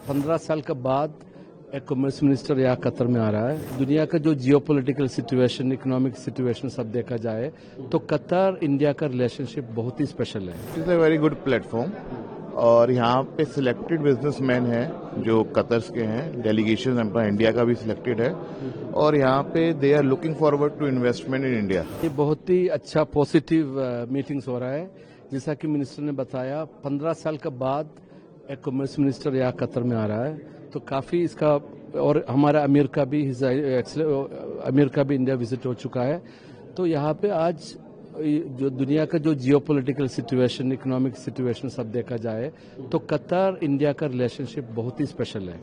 15 साल के बाद एक कॉमर्स मिनिस्टर यहाँ कतर में आ रहा है। दुनिया का जो जियोपॉलिटिकल सिचुएशन, इकोनॉमिक सिचुएशन सब देखा जाए तो कतर इंडिया का रिलेशनशिप बहुत ही स्पेशल है। It is a very good platform और यहाँ पे सिलेक्टेड बिजनेसमैन हैं जो कतर के हैं, डेलीगेशन इंडिया का भी सिलेक्टेड है और यहाँ पे they are looking forward to investment in India. ये बहुत ही अच्छा पॉजिटिव मीटिंग्स हो रहा है। जैसा कि मिनिस्टर ने बताया, 15 साल के बाद एक कॉमर्स मिनिस्टर यहाँ कतर में आ रहा है, तो काफी इसका, और हमारा अमीर का भी इंडिया विजिट हो चुका है। तो यहाँ पे आज जो दुनिया का जो जियोपॉलिटिकल सिचुएशन, इकोनॉमिक सिचुएशन सब देखा जाए तो कतर इंडिया का रिलेशनशिप बहुत ही स्पेशल है।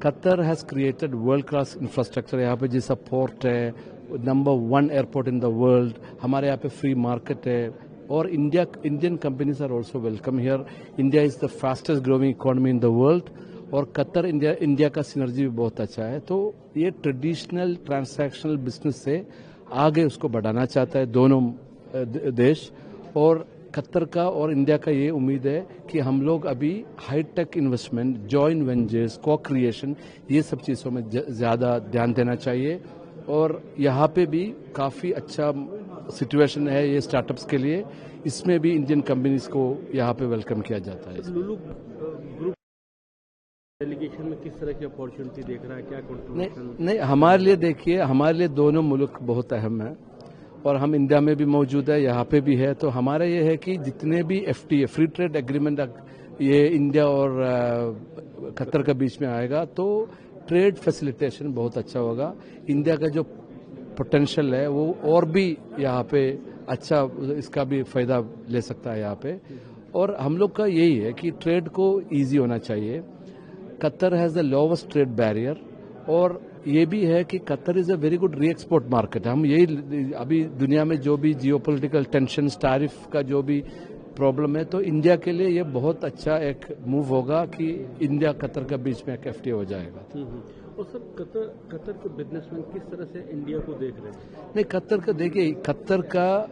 Qatar has created world class infrastructure. यहाँ पे जैसा पोर्ट है, number 1 airport in the world, हमारे यहाँ पे फ्री मार्केट है और Indian companies are also welcome here. India is the fastest growing economy in the world और कतर इंडिया का सिनर्जी भी बहुत अच्छा है। तो ये ट्रेडिशनल ट्रांसैक्शनल बिजनेस से आगे उसको बढ़ाना चाहता है दोनों देश, और कतर का और इंडिया का ये उम्मीद है कि हम लोग अभी हाईटेक इन्वेस्टमेंट, जॉइंट वेंचर्स, को क्रिएशन, ये सब चीज़ों में ज़्यादा ध्यान देना चाहिए। और यहाँ पे भी काफ़ी अच्छा सिचुएशन है ये स्टार्टअप्स के लिए। इसमें भी इंडियन कंपनीज को यहाँ पे वेलकम किया जाता है। लुलु ग्रुप डेलीगेशन में किस तरह की अपॉर्चुनिटी देख रहा है, क्या कंट्रीब्यूशन? नहीं, हमारे लिए देखिए, हमारे लिए दोनों मुल्क बहुत अहम है और हम इंडिया में भी मौजूद है, यहाँ पे भी है। तो हमारा ये है कि जितने भी FTA, फ्री ट्रेड एग्रीमेंट, ये इंडिया और कतर के बीच में आएगा तो ट्रेड फैसिलिटेशन बहुत अच्छा होगा। इंडिया का जो पोटेंशियल है वो और भी यहाँ पे अच्छा, इसका भी फायदा ले सकता है यहाँ पे। और हम लोग का यही है कि ट्रेड को इजी होना चाहिए। Qatar has the lowest trade barrier और ये भी है कि Qatar is a very good री एक्सपोर्ट मार्केट। हम यही अभी दुनिया में जो भी जियोपॉलिटिकल टेंशन, टैरिफ का जो भी प्रॉब्लम है, तो इंडिया के लिए ये बहुत अच्छा एक मूव होगा कि इंडिया कतर के बीच में एक FTA हो जाएगा। और सर, कतर के बिजनेसमैन किस तरह से इंडिया को देख रहे हैं? नहीं, कतर का देखिए, कतर का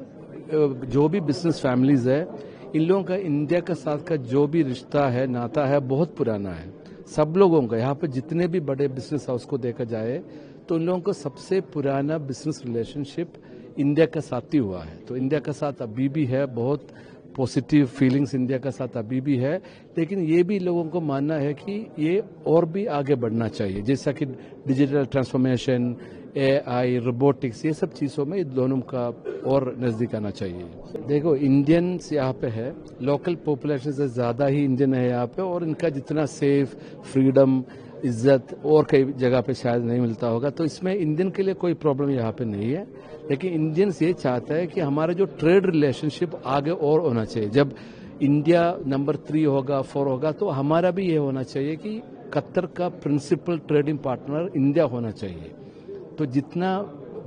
जो भी बिजनेस फैमिलीज है, इन लोगों का इंडिया के साथ का जो भी रिश्ता है, नाता है, बहुत पुराना है। सब लोगों का, यहाँ पे जितने भी बड़े बिजनेस हाउस को देखा जाए तो इन लोगों को सबसे पुराना बिजनेस रिलेशनशिप इंडिया के साथ ही हुआ है। तो इंडिया के साथ अभी भी है, बहुत पॉजिटिव फीलिंग्स इंडिया के साथ अभी भी है। लेकिन ये भी लोगों को मानना है कि ये और भी आगे बढ़ना चाहिए, जैसा कि डिजिटल ट्रांसफॉर्मेशन, AI, रोबोटिक्स, ये सब चीज़ों में दोनों का और नज़दीक आना चाहिए। देखो, इंडियंस यहाँ पे है, लोकल पॉपुलेशन से ज़्यादा ही इंडियन है यहाँ पे, और इनका जितना सेफ, फ्रीडम, इज्जत और कई जगह पे शायद नहीं मिलता होगा। तो इसमें इंडियन के लिए कोई प्रॉब्लम यहाँ पे नहीं है। लेकिन इंडियंस ये चाहता है कि हमारा जो ट्रेड रिलेशनशिप आगे और होना चाहिए। जब इंडिया नंबर 3 होगा, 4 होगा, तो हमारा भी ये होना चाहिए कि कतर का प्रिंसिपल ट्रेडिंग पार्टनर इंडिया होना चाहिए। तो जितना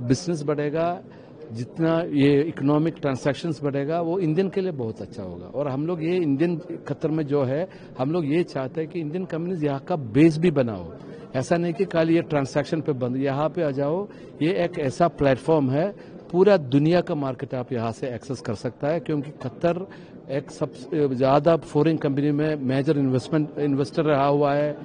बिजनेस बढ़ेगा, जितना ये इकोनॉमिक ट्रांजैक्शंस बढ़ेगा, वो इंडियन के लिए बहुत अच्छा होगा। और हम लोग ये इंडियन कतर में जो है, हम लोग ये चाहते हैं कि इंडियन कंपनीज यहाँ का बेस भी बनाओ। ऐसा नहीं कि खाली ये ट्रांजैक्शन पे बंद, यहाँ पे आ जाओ। ये एक ऐसा प्लेटफॉर्म है, पूरा दुनिया का मार्केट आप यहाँ से एक्सेस कर सकता है, क्योंकि कतर एक सबसे ज़्यादा फॉरेन कंपनी में मेजर इन्वेस्टर रहा हुआ है।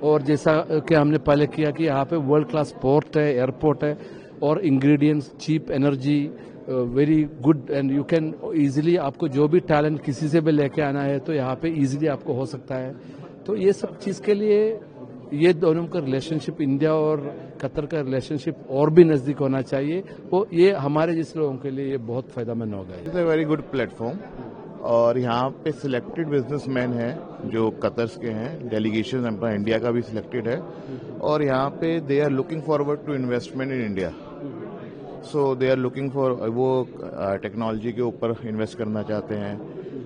और जैसा कि हमने पहले किया कि यहाँ पे वर्ल्ड क्लास पोर्ट है, एयरपोर्ट है और ingredients, cheap energy, very good, and you can easily, आपको जो भी टैलेंट किसी से भी लेके आना है तो यहाँ पे इजीली आपको हो सकता है। तो ये सब चीज़ के लिए ये दोनों का रिलेशनशिप, इंडिया और कतर का रिलेशनशिप और भी नज़दीक होना चाहिए। वो ये हमारे जैसे लोगों के लिए ये बहुत फायदेमंद होगा। It is a very good platform और यहाँ पे सिलेक्टेड बिजनेसमैन हैं जो कतर के हैं, डेलीगेशन इंडिया का भी सिलेक्टेड है और यहाँ पे they are looking forward to investment in India. So they are looking for, वो टेक्नोलॉजी के ऊपर इन्वेस्ट करना चाहते हैं,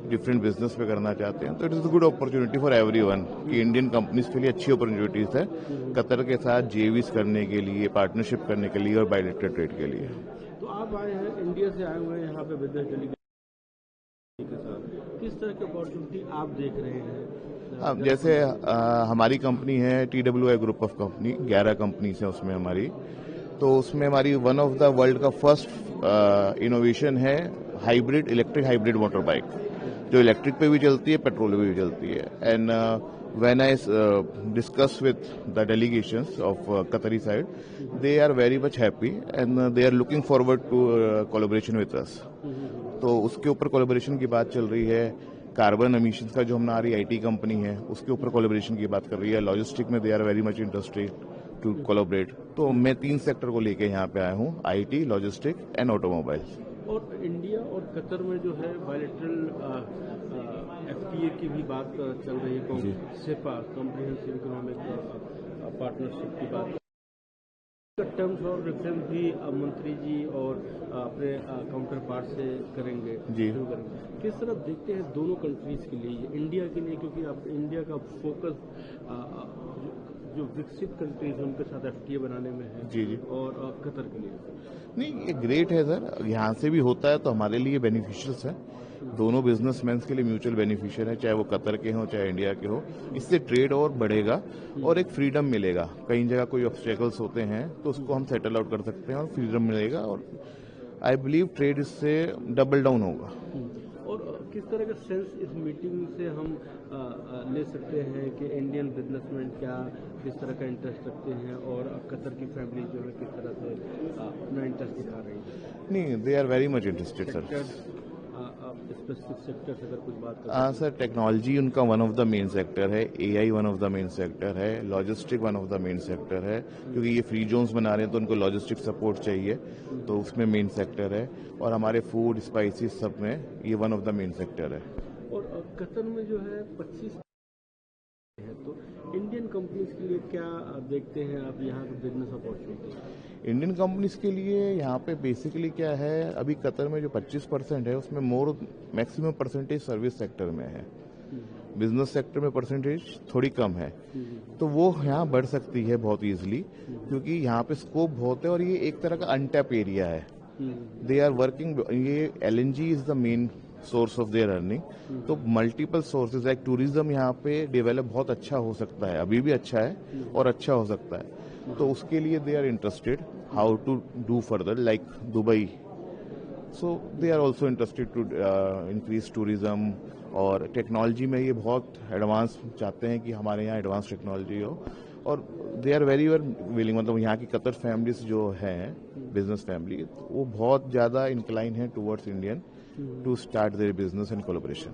डिफरेंट बिजनेस पे करना चाहते हैं। तो it is a good opportunity for everyone कि इंडियन कंपनीज के लिए अच्छी अपॉर्चुनिटीज है कतर के साथ JVs करने के लिए, पार्टनरशिप करने के लिए और बायलैटरल ट्रेड के लिए। तो आप आए हैं, इंडिया से आए हुए हैं यहाँ पे बिजनेस डेलीगेशन के साथ, किस तरह की अपॉर्चुनिटी आप देख रहे हैं? अब जैसे हमारी कंपनी है TWI group of company, 11 companies हैं उसमें हमारी। तो उसमें हमारी वन ऑफ द वर्ल्ड का फर्स्ट इनोवेशन है इलेक्ट्रिक हाइब्रिड मोटर बाइक, जो इलेक्ट्रिक पे भी चलती है, पेट्रोल पे भी चलती है। And when I discuss with the delegations of Qatari side, they are very much happy and they are looking forward to collaboration with us. तो उसके ऊपर कोलैबोरेशन की बात चल रही है. कार्बन एमिशंस का जो हमारी आईटी कंपनी है उसके ऊपर कोलैबोरेशन की बात कर रही है. लॉजिस्टिक में they are very much interested to collaborate. तो मैं 3 सेक्टर को लेके यहाँ पे आया हूँ, आईटी, लॉजिस्टिक एंड ऑटोमोबाइल. और इंडिया और कतर में जो है बायलैटरल एफटीए की भी बात चल रही है, सेपा कॉम्प्रिहेंसिव इकोनॉमिक पार्टनरशिप की बात. टर्म्स और रेफरेंस भी मंत्री जी और अपने काउंटर पार्ट से करेंगे, शुरू करेंगे. किस तरह देखते हैं दोनों कंट्रीज के लिए, इंडिया के लिए, क्योंकि अब इंडिया का फोकस जो विकसित कंट्रीज उनके साथ एफटीए बनाने में है, जी और कतर के लिए. नहीं, ये ग्रेट है सर. यहाँ से भी होता है तो हमारे लिए बेनिफिशियल है. दोनों बिजनेसमैन के लिए म्यूचुअल बेनिफिशियल है, चाहे वो कतर के हो चाहे इंडिया के हो. इससे ट्रेड और बढ़ेगा और एक फ्रीडम मिलेगा. कई जगह कोई ऑब्स्टेकल्स होते हैं तो उसको हम सेटल आउट कर सकते हैं और फ्रीडम मिलेगा. और आई बिलीव ट्रेड इससे डबल डाउन होगा. और किस तरह का सेंस इस मीटिंग से हम ले सकते हैं कि इंडियन बिजनेसमैन क्या किस तरह का इंटरेस्ट रखते हैं और कतर की फैमिली जो है किस तरह से अपना इंटरेस्ट दिखा रही है? नहीं, they are very much interested sir. Specific sector से अगर कुछ बात करें सर, टेक्नोलॉजी उनका one of the main sector है, AI one of the main sector है, logistic one of the main sector है. क्योंकि ये फ्री जोन्स बना रहे हैं तो उनको लॉजिस्टिक सपोर्ट चाहिए, तो उसमें मेन सेक्टर है. और हमारे फूड, स्पाइसेस सब में ये one of the main sector है. और कतर में जो है 25 है, तो इंडियन कंपनीज के लिए क्या देखते हैं आप यहाँ पे बिजनेस अपॉर्चुनिटी? इंडियन कंपनीज के लिए यहाँ पे बेसिकली क्या है, अभी कतर में जो 25% है उसमें मैक्सिमम परसेंटेज सर्विस सेक्टर में है. बिजनेस सेक्टर में परसेंटेज थोड़ी कम है. तो वो यहाँ बढ़ सकती है बहुत इजीली, क्योंकि यहाँ पे स्कोप बहुत है और ये एक तरह का अनटैप एरिया है. दे आर वर्किंग, ये LNG is the main source of their earning. तो मल्टीपल सोर्सेज लाइक टूरिज्म यहाँ पे डेवलप बहुत अच्छा हो सकता है, अभी भी अच्छा है और अच्छा हो सकता है. तो उसके लिए they are interested how to do further like Dubai. So they are also interested to increase tourism. और टेक्नोलॉजी में ये बहुत एडवांस चाहते हैं कि हमारे यहाँ एडवांस टेक्नोलॉजी हो. और दे आर वेरी विलिंग, मतलब यहाँ की कतर फैमिलीज जो हैं, बिजनेस फैमिली, वो बहुत ज्यादा इंक्लाइन है towards Indian to start their business and collaboration.